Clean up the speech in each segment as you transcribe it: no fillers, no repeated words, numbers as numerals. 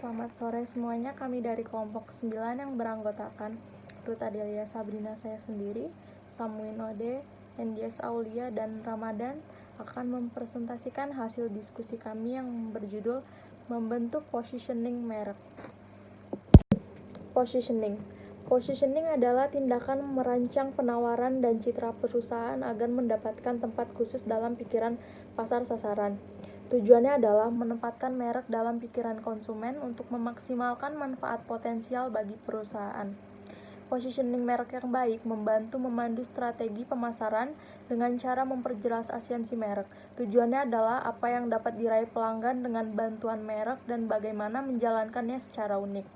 Selamat sore semuanya, kami dari kelompok 9 yang beranggotakan Ruth Adelia Sabrina saya sendiri, Samuel Ode, Endias Aulia, dan Ramadan akan mempresentasikan hasil diskusi kami yang berjudul Membentuk Positioning Merek. Positioning adalah tindakan merancang penawaran dan citra perusahaan agar mendapatkan tempat khusus dalam pikiran pasar sasaran. Tujuannya adalah menempatkan merek dalam pikiran konsumen untuk memaksimalkan manfaat potensial bagi perusahaan. Positioning merek yang baik membantu memandu strategi pemasaran dengan cara memperjelas esensi merek. Tujuannya adalah apa yang dapat diraih pelanggan dengan bantuan merek dan bagaimana menjalankannya secara unik.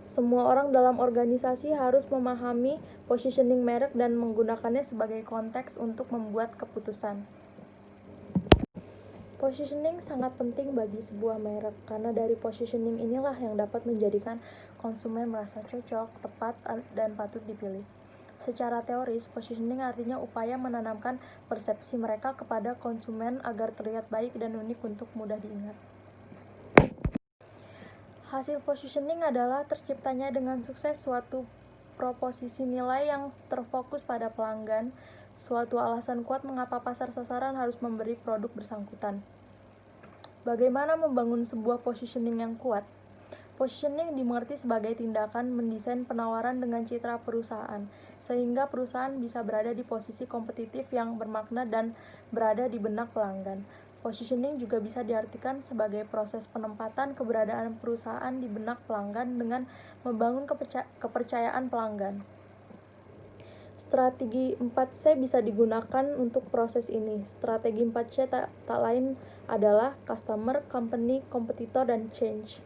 Semua orang dalam organisasi harus memahami positioning merek dan menggunakannya sebagai konteks untuk membuat keputusan. Positioning sangat penting bagi sebuah merek, karena dari positioning inilah yang dapat menjadikan konsumen merasa cocok, tepat, dan patut dipilih. Secara teoris, positioning artinya upaya menanamkan persepsi mereka kepada konsumen agar terlihat baik dan unik untuk mudah diingat. Hasil positioning adalah terciptanya dengan sukses suatu proposisi nilai yang terfokus pada pelanggan, suatu alasan kuat mengapa pasar sasaran harus memberi produk bersangkutan. Bagaimana membangun sebuah positioning yang kuat? Positioning dimengerti sebagai tindakan mendesain penawaran dengan citra perusahaan, sehingga perusahaan bisa berada di posisi kompetitif yang bermakna dan berada di benak pelanggan. Positioning juga bisa diartikan sebagai proses penempatan keberadaan perusahaan di benak pelanggan dengan membangun kepercayaan pelanggan. Strategi 4C bisa digunakan untuk proses ini. Strategi 4C tak lain adalah customer, company, kompetitor, dan change.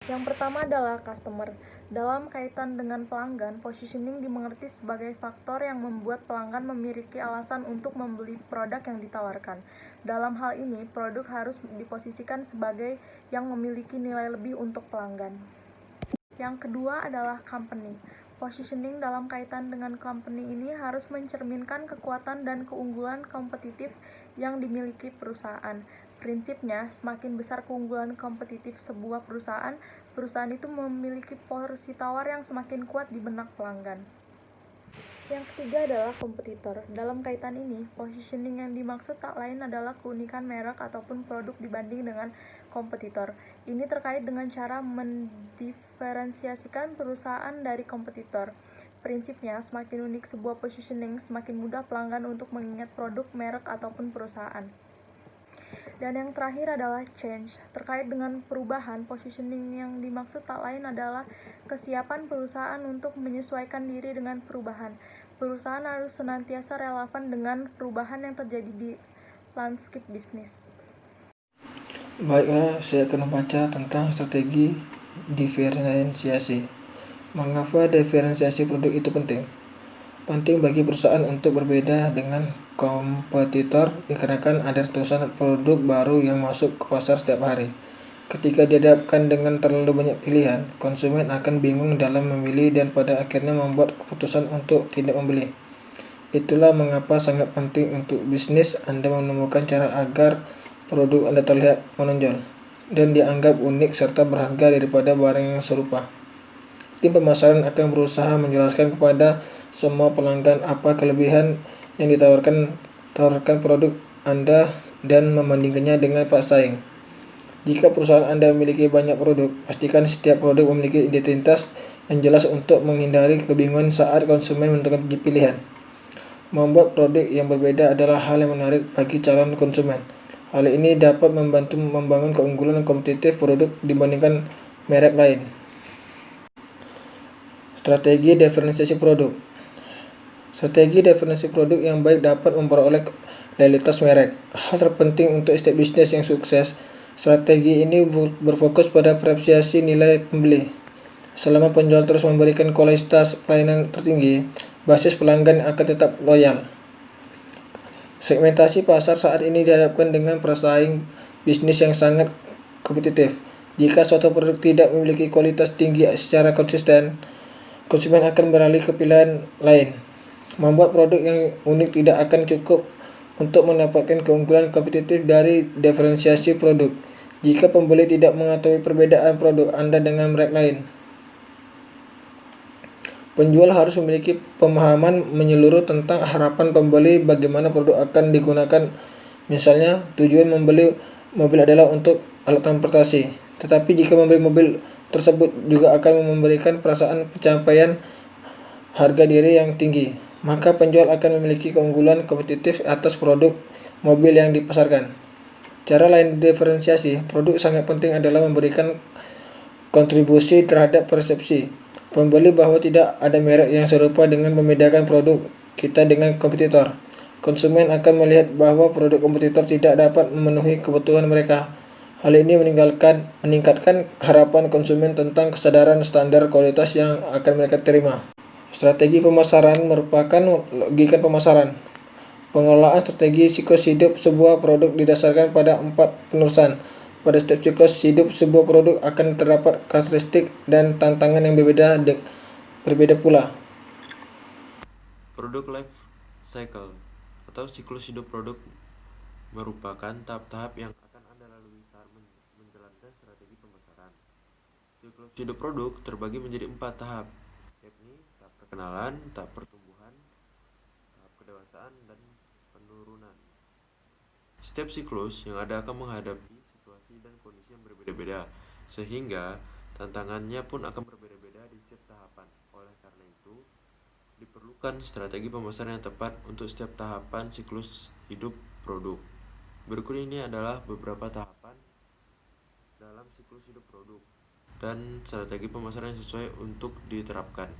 Yang pertama adalah customer. Dalam kaitan dengan pelanggan, positioning dimengerti sebagai faktor yang membuat pelanggan memiliki alasan untuk membeli produk yang ditawarkan. Dalam hal ini, produk harus diposisikan sebagai yang memiliki nilai lebih untuk pelanggan. Yang kedua adalah company. Positioning dalam kaitan dengan company ini harus mencerminkan kekuatan dan keunggulan kompetitif yang dimiliki perusahaan. Prinsipnya, semakin besar keunggulan kompetitif sebuah perusahaan, perusahaan itu memiliki porsi tawar yang semakin kuat di benak pelanggan. Yang ketiga adalah kompetitor. Dalam kaitan ini, positioning yang dimaksud tak lain adalah keunikan merek ataupun produk dibanding dengan kompetitor. Ini terkait dengan cara mendiferensiasikan perusahaan dari kompetitor. Prinsipnya, semakin unik sebuah positioning, semakin mudah pelanggan untuk mengingat produk, merek, ataupun perusahaan. Dan yang terakhir adalah change. Terkait dengan perubahan, positioning yang dimaksud tak lain adalah kesiapan perusahaan untuk menyesuaikan diri dengan perubahan. Perusahaan harus senantiasa relevan dengan perubahan yang terjadi di landscape bisnis. Baiklah, saya akan membaca tentang strategi diferensiasi. Mengapa diferensiasi produk itu penting? Penting bagi perusahaan untuk berbeda dengan kompetitor dikarenakan ada ratusan produk baru yang masuk ke pasar setiap hari. Ketika dihadapkan dengan terlalu banyak pilihan, konsumen akan bingung dalam memilih dan pada akhirnya membuat keputusan untuk tidak membeli. Itulah mengapa sangat penting untuk bisnis Anda menemukan cara agar produk Anda terlihat menonjol dan dianggap unik serta berharga daripada barang yang serupa. Tim pemasaran akan berusaha menjelaskan kepada semua pelanggan apa kelebihan yang ditawarkan produk Anda dan membandingkannya dengan pesaing. Jika perusahaan Anda memiliki banyak produk, pastikan setiap produk memiliki identitas yang jelas untuk menghindari kebingungan saat konsumen menentukan pilihan. Membuat produk yang berbeda adalah hal yang menarik bagi calon konsumen. Hal ini dapat membantu membangun keunggulan kompetitif produk dibandingkan merek lain. Strategi diferensiasi produk. Strategi diferensiasi produk yang baik dapat memperoleh loyalitas merek. Hal terpenting untuk setiap bisnis yang sukses. Strategi ini berfokus pada apresiasi nilai pembeli. Selama penjual terus memberikan kualitas pelayanan tertinggi, basis pelanggan akan tetap loyal. Segmentasi pasar saat ini dihadapkan dengan pesaing bisnis yang sangat kompetitif. Jika suatu produk tidak memiliki kualitas tinggi secara konsisten, konsumen akan beralih ke pilihan lain. Membuat produk yang unik tidak akan cukup untuk mendapatkan keunggulan kompetitif dari diferensiasi produk. jika pembeli tidak mengetahui perbedaan produk Anda dengan merek lain. Penjual harus memiliki pemahaman menyeluruh tentang harapan pembeli bagaimana produk akan digunakan. Misalnya, tujuan membeli mobil adalah untuk alat transportasi, tetapi jika membeli mobil tersebut juga akan memberikan perasaan pencapaian harga diri yang tinggi, maka penjual akan memiliki keunggulan kompetitif atas produk mobil yang dipasarkan. Cara lain diferensiasi produk sangat penting adalah memberikan kontribusi terhadap persepsi pembeli bahwa tidak ada merek yang serupa dengan membedakan produk kita dengan kompetitor. Konsumen akan melihat bahwa produk kompetitor tidak dapat memenuhi kebutuhan mereka. Hal ini meningkatkan harapan konsumen tentang kesadaran standar kualitas yang akan mereka terima. Strategi pemasaran merupakan logika pemasaran. Pengelolaan strategi siklus hidup sebuah produk didasarkan pada 4 penerusan. Pada setiap siklus hidup sebuah produk akan terdapat karakteristik dan tantangan yang berbeda pula. Product life cycle atau siklus hidup produk merupakan tahap-tahap yang akan Anda lalui saat menjalankan strategi pemasaran. Siklus hidup produk terbagi menjadi 4 tahap, yakni tahap perkenalan, tahap pertumbuhan, tahap kedewasaan, dan penurunan. Setiap siklus yang ada akan menghadapi situasi dan kondisi yang berbeda-beda, sehingga tantangannya pun akan berbeda-beda di setiap tahapan. Oleh karena itu, diperlukan strategi pemasaran yang tepat untuk setiap tahapan siklus hidup produk. Berikut ini adalah beberapa tahapan dalam siklus hidup produk dan strategi pemasaran yang sesuai untuk diterapkan.